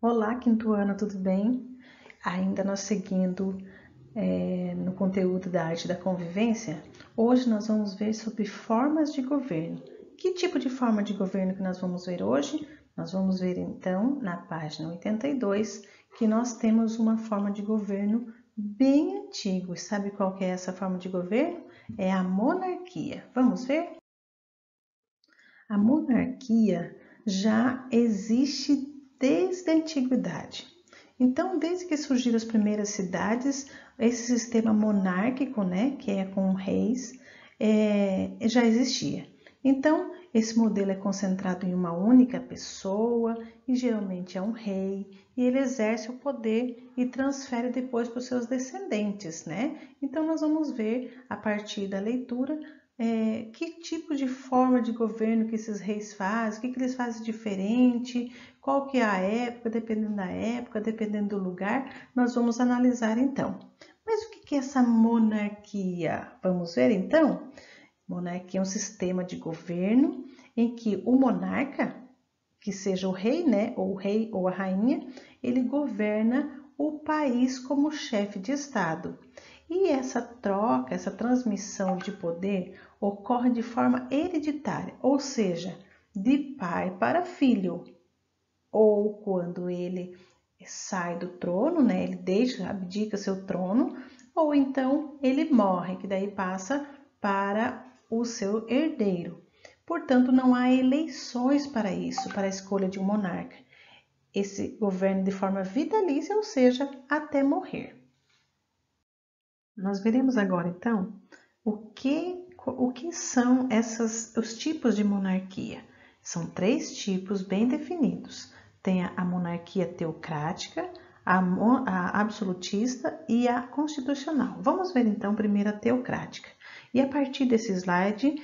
Olá, quinto ano, tudo bem? Ainda nós seguindo no conteúdo da arte da convivência, hoje nós vamos ver sobre formas de governo. Que tipo de forma de governo que nós vamos ver hoje? Nós vamos ver então na página 82 que nós temos uma forma de governo bem antiga. E sabe qual que é essa forma de governo? É a monarquia. Vamos ver? A monarquia já existe desde a antiguidade. Então, desde que surgiram as primeiras cidades, esse sistema monárquico, né, que é com reis, já existia. Então, esse modelo é concentrado em uma única pessoa e geralmente é um rei, e ele exerce o poder e transfere depois para os seus descendentes, né? Então, nós vamos ver a partir da leitura que tipo de forma de governo que esses reis fazem, o que eles fazem diferente, qual que é a época, dependendo do lugar, nós vamos analisar então. Mas o que é essa monarquia? Vamos ver então? Monarquia é um sistema de governo em que o monarca, que seja o rei, né, ou o rei ou a rainha, ele governa o país como chefe de estado. E essa troca, essa transmissão de poder ocorre de forma hereditária, ou seja, de pai para filho, ou quando ele sai do trono, né, ele abdica seu trono, ou então ele morre, que daí passa para o seu herdeiro. Portanto, não há eleições para isso, para a escolha de um monarca. Esse governo de forma vitalícia, ou seja, até morrer. Nós veremos agora, então, o que são os tipos de monarquia. São 3 tipos bem definidos. Tem a monarquia teocrática, a absolutista e a constitucional. Vamos ver, então, primeiro a teocrática. E a partir desse slide,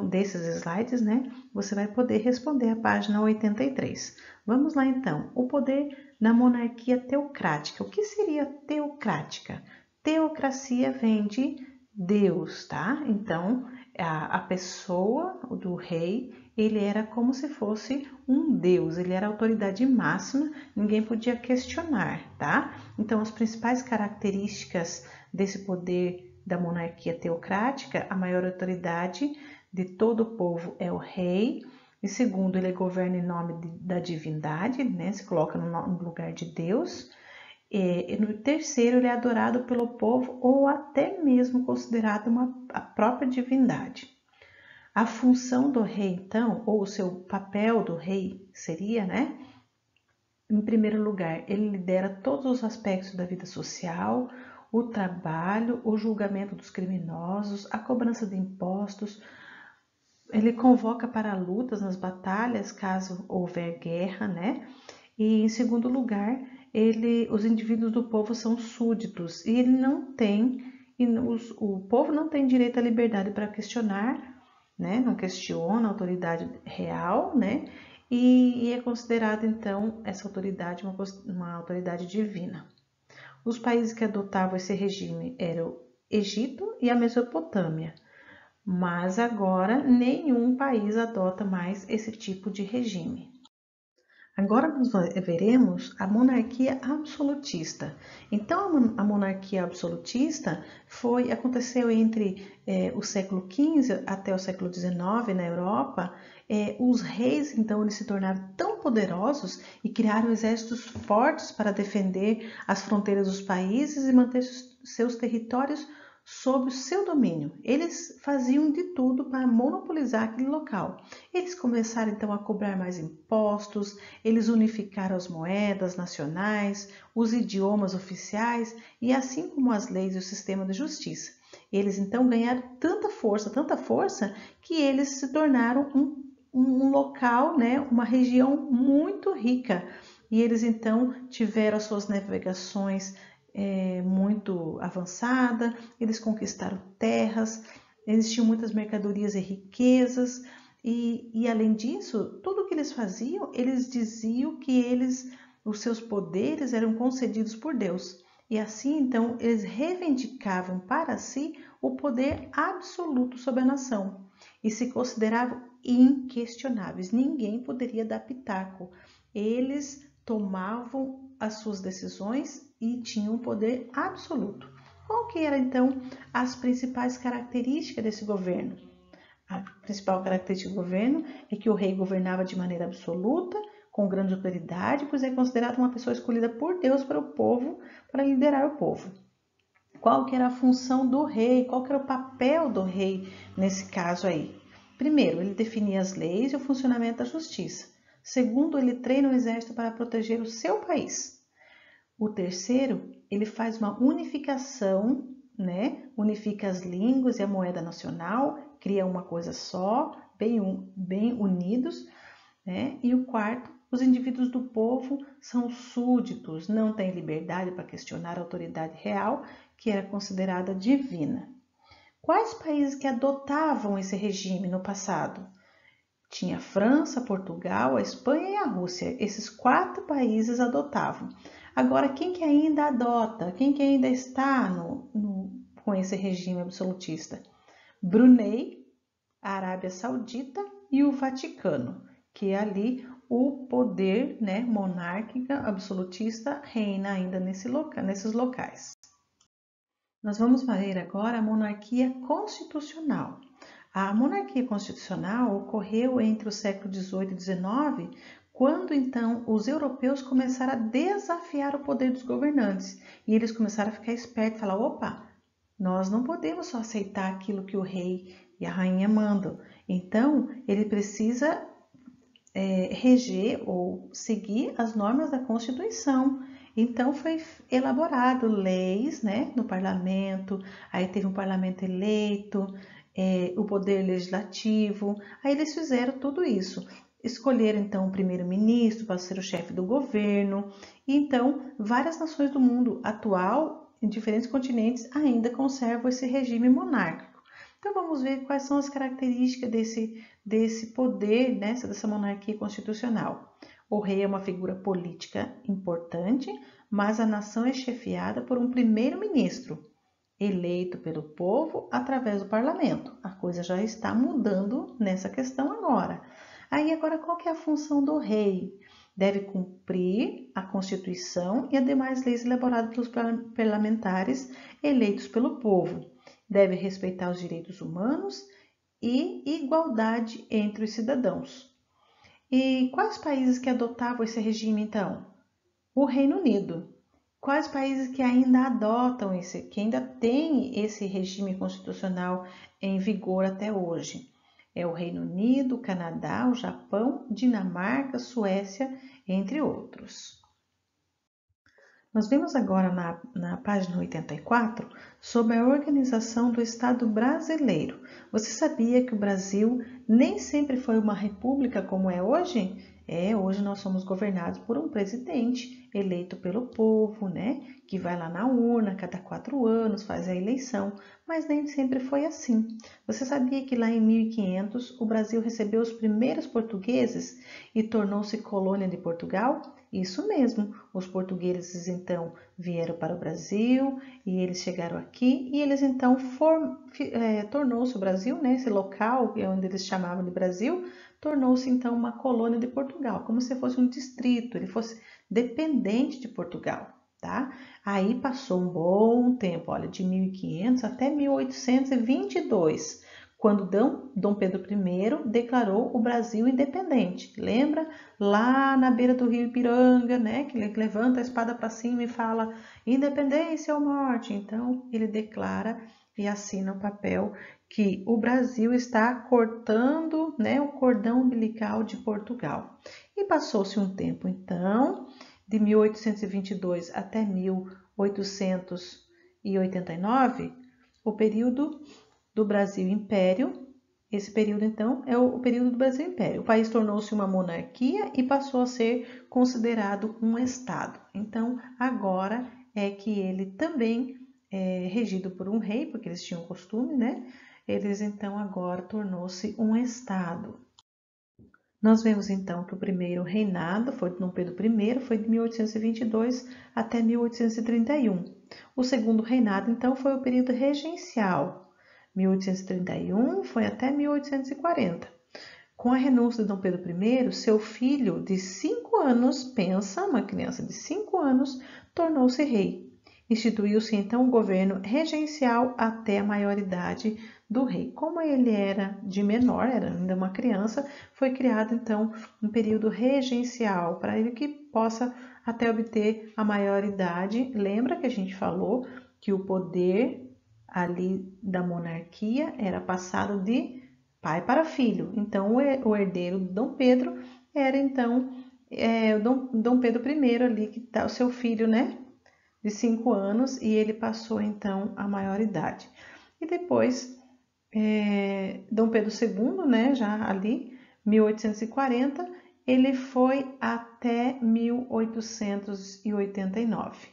desses slides, né, você vai poder responder a página 83. Vamos lá, então. O poder na monarquia teocrática. O que seria teocrática? Teocracia vem de Deus, tá? Então, a pessoa do rei, ele era como se fosse um Deus, ele era a autoridade máxima, ninguém podia questionar, tá? Então, as principais características desse poder da monarquia teocrática, a maior autoridade de todo o povo é o rei, e segundo, ele governa em nome da divindade, né? Se coloca no lugar de Deus. E no terceiro, ele é adorado pelo povo ou até mesmo considerado a própria divindade. A função do rei, então, ou o seu papel do rei seria, né? Em primeiro lugar, ele lidera todos os aspectos da vida social, o trabalho, o julgamento dos criminosos, a cobrança de impostos. Ele convoca para lutas nas batalhas, caso houver guerra, né? E em segundo lugar, os indivíduos do povo são súditos e ele não tem, o povo não tem direito à liberdade para questionar, né? Não questiona a autoridade real, né? E é considerada então essa autoridade uma autoridade divina. Os países que adotavam esse regime eram o Egito e a Mesopotâmia, mas agora nenhum país adota mais esse tipo de regime. Agora nós veremos a monarquia absolutista. Então, a monarquia absolutista aconteceu entre o século XV até o século XIX na Europa. Os reis, então, eles se tornaram tão poderosos e criaram exércitos fortes para defender as fronteiras dos países e manter seus territórios sob o seu domínio. Eles faziam de tudo para monopolizar aquele local. Eles começaram então a cobrar mais impostos, eles unificaram as moedas nacionais, os idiomas oficiais e assim como as leis e o sistema de justiça. Eles então ganharam tanta força, que eles se tornaram um local, né, uma região muito rica. E eles então tiveram as suas navegações muito avançada, eles conquistaram terras, eles tinham muitas mercadorias e riquezas, e além disso, tudo que eles faziam, eles diziam que os seus poderes eram concedidos por Deus. E assim, então, eles reivindicavam para si o poder absoluto sobre a nação e se consideravam inquestionáveis. Ninguém poderia dar pitaco. Eles tomavam as suas decisões e tinham poder absoluto. Qual que era então as principais características desse governo? A principal característica do governo é que o rei governava de maneira absoluta, com grande autoridade, pois é considerado uma pessoa escolhida por Deus para o povo, para liderar o povo. Qual que era a função do rei? Qual que era o papel do rei nesse caso aí? Primeiro, ele definia as leis e o funcionamento da justiça. Segundo, ele treina o exército para proteger o seu país. O terceiro, ele faz uma unificação, né? Unifica as línguas e a moeda nacional, cria uma coisa só, bem unidos, né? E o quarto, os indivíduos do povo são súditos, não têm liberdade para questionar a autoridade real, que era considerada divina. Quais países que adotavam esse regime no passado? Tinha a França, Portugal, a Espanha e a Rússia. Esses 4 países adotavam. Agora, quem que ainda adota? Quem que ainda está com esse regime absolutista? Brunei, a Arábia Saudita e o Vaticano, que é ali o poder, né, monárquico absolutista reina ainda nesses locais. Nós vamos ver agora a monarquia constitucional. A monarquia constitucional ocorreu entre o século XVIII e XIX, quando então os europeus começaram a desafiar o poder dos governantes e eles começaram a ficar espertos e falar: opa, nós não podemos só aceitar aquilo que o rei e a rainha mandam. Então, ele precisa reger ou seguir as normas da Constituição. Então foi elaborado leis, né, no parlamento, aí teve um parlamento eleito, o poder legislativo, aí eles fizeram tudo isso. Escolheram então o primeiro-ministro para ser o chefe do governo, e então várias nações do mundo atual, em diferentes continentes, ainda conservam esse regime monárquico. Então vamos ver quais são as características desse poder, né, dessa monarquia constitucional. O rei é uma figura política importante, mas a nação é chefiada por um primeiro-ministro, eleito pelo povo através do parlamento. A coisa já está mudando nessa questão agora. Aí agora qual que é a função do rei? Deve cumprir a Constituição e as demais leis elaboradas pelos parlamentares eleitos pelo povo. Deve respeitar os direitos humanos e igualdade entre os cidadãos. E quais países que adotavam esse regime então? O Reino Unido. Quais países que ainda adotam que ainda tem esse regime constitucional em vigor até hoje? É o Reino Unido, o Canadá, o Japão, Dinamarca, Suécia, entre outros. Nós vemos agora na página 84 sobre a organização do Estado brasileiro. Você sabia que o Brasil nem sempre foi uma república como é hoje? Hoje nós somos governados por um presidente eleito pelo povo, né? Que vai lá na urna cada 4 anos, faz a eleição, mas nem sempre foi assim. Você sabia que lá em 1500 o Brasil recebeu os primeiros portugueses e tornou-se colônia de Portugal? Isso mesmo, os portugueses então vieram para o Brasil e eles chegaram aqui e eles então tornou-se o Brasil, né, esse local onde eles chamavam de Brasil, tornou-se então uma colônia de Portugal, como se fosse um distrito, ele fosse dependente de Portugal, tá? Aí passou um bom tempo, olha, de 1500 até 1822, quando Dom Pedro I declarou o Brasil independente. Lembra? Lá na beira do rio Ipiranga, né? Que ele levanta a espada para cima e fala independência ou morte. Então, ele declara e assina o papel que o Brasil está cortando, né, o cordão umbilical de Portugal. E passou-se um tempo, então, de 1822 até 1889, o período do Brasil Império. Esse período, então, é o período do Brasil Império. O país tornou-se uma monarquia e passou a ser considerado um Estado. Então, agora é que ele também é regido por um rei, porque eles tinham costume, né? Eles, então, agora tornou-se um Estado. Nós vemos, então, que o primeiro reinado foi de Dom Pedro I, foi de 1822 até 1831. O segundo reinado, então, foi o período regencial, 1831 foi até 1840. Com a renúncia de Dom Pedro I, seu filho de 5 anos, pensa, uma criança de 5 anos, tornou-se rei. Instituiu-se então o governo regencial até a maioridade do rei. Como ele era de menor, era ainda uma criança, foi criado então um período regencial para ele que possa até obter a maioridade. Lembra que a gente falou que o poder ali da monarquia era passado de pai para filho. Então, o herdeiro de Dom Pedro era, então, o Dom Pedro I ali, que tá o seu filho, né, de 5 anos, e ele passou, então, a maioridade. E depois, Dom Pedro II, né, já ali, 1840, ele foi até 1889.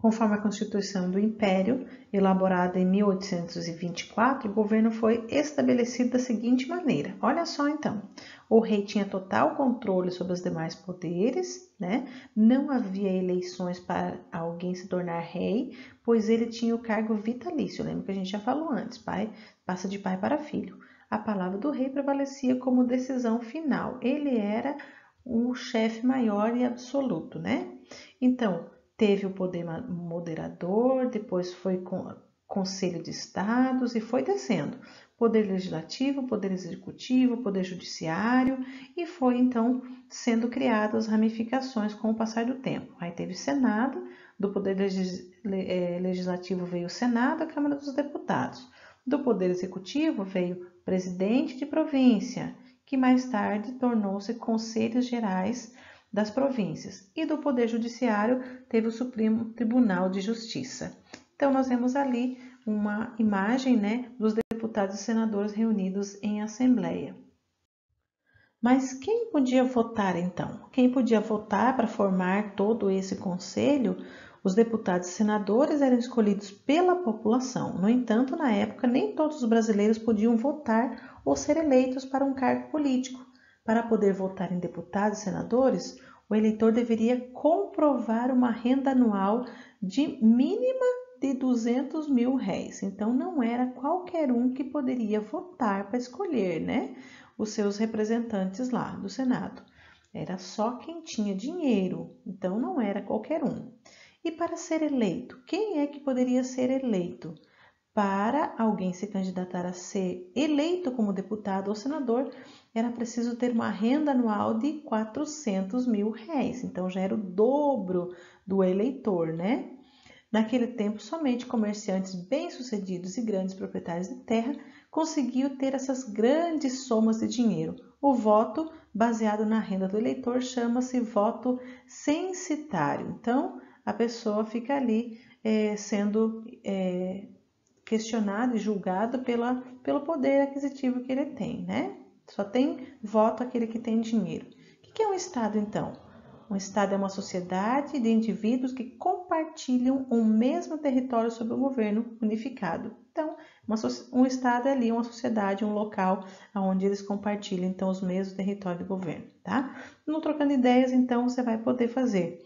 Conforme a Constituição do Império, elaborada em 1824, o governo foi estabelecido da seguinte maneira. Olha só então, o rei tinha total controle sobre os demais poderes, né? Não havia eleições para alguém se tornar rei, pois ele tinha o cargo vitalício. Lembra que a gente já falou antes, pai passa de pai para filho. A palavra do rei prevalecia como decisão final. Ele era o chefe maior e absoluto, né? Então, teve o poder moderador, depois foi com Conselho de Estados e foi descendo. Poder legislativo, poder executivo, poder judiciário e foi então sendo criadas as ramificações com o passar do tempo. Aí teve Senado, do poder legislativo veio o Senado, a Câmara dos Deputados. Do poder executivo veio presidente de província, que mais tarde tornou-se Conselhos Gerais das províncias, e do Poder Judiciário teve o Supremo Tribunal de Justiça. Então, nós vemos ali uma imagem, né, dos deputados e senadores reunidos em assembleia. Mas quem podia votar então? Quem podia votar para formar todo esse conselho? Os deputados e senadores eram escolhidos pela população. No entanto, na época, nem todos os brasileiros podiam votar ou ser eleitos para um cargo político. Para poder votar em deputados e senadores, o eleitor deveria comprovar uma renda anual de mínima de 200 mil réis. Então, não era qualquer um que poderia votar para escolher, né, os seus representantes lá do Senado. Era só quem tinha dinheiro, então não era qualquer um. E para ser eleito, quem é que poderia ser eleito? Para alguém se candidatar a ser eleito como deputado ou senador, era preciso ter uma renda anual de 400 mil réis. Então, já era o dobro do eleitor, né? Naquele tempo, somente comerciantes bem-sucedidos e grandes proprietários de terra conseguiam ter essas grandes somas de dinheiro. O voto, baseado na renda do eleitor, chama-se voto censitário. Então, a pessoa fica ali sendo questionado e julgado pelo poder aquisitivo que ele tem, né? Só tem voto aquele que tem dinheiro. O que é um Estado, então? Um Estado é uma sociedade de indivíduos que compartilham o mesmo território sob o governo unificado. Então, um Estado é ali uma sociedade, um local onde eles compartilham, então, os mesmos territórios de governo, tá? No Trocando Ideias, então, você vai poder fazer.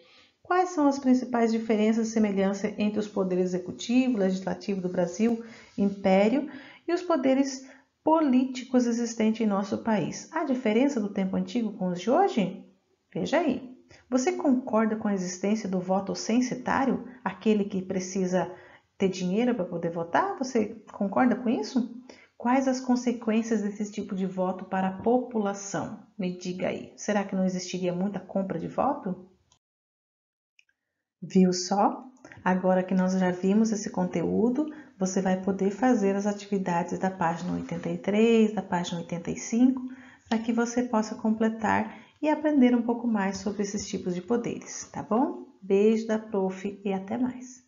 Quais são as principais diferenças e semelhanças entre os poderes executivo, legislativo do Brasil, império, e os poderes políticos existentes em nosso país? Há diferença do tempo antigo com os de hoje? Veja aí. Você concorda com a existência do voto censitário, aquele que precisa ter dinheiro para poder votar? Você concorda com isso? Quais as consequências desse tipo de voto para a população? Me diga aí. Será que não existiria muita compra de voto? Viu só? Agora que nós já vimos esse conteúdo, você vai poder fazer as atividades da página 83, da página 85, para que você possa completar e aprender um pouco mais sobre esses tipos de poderes, tá bom? Beijo da prof e até mais!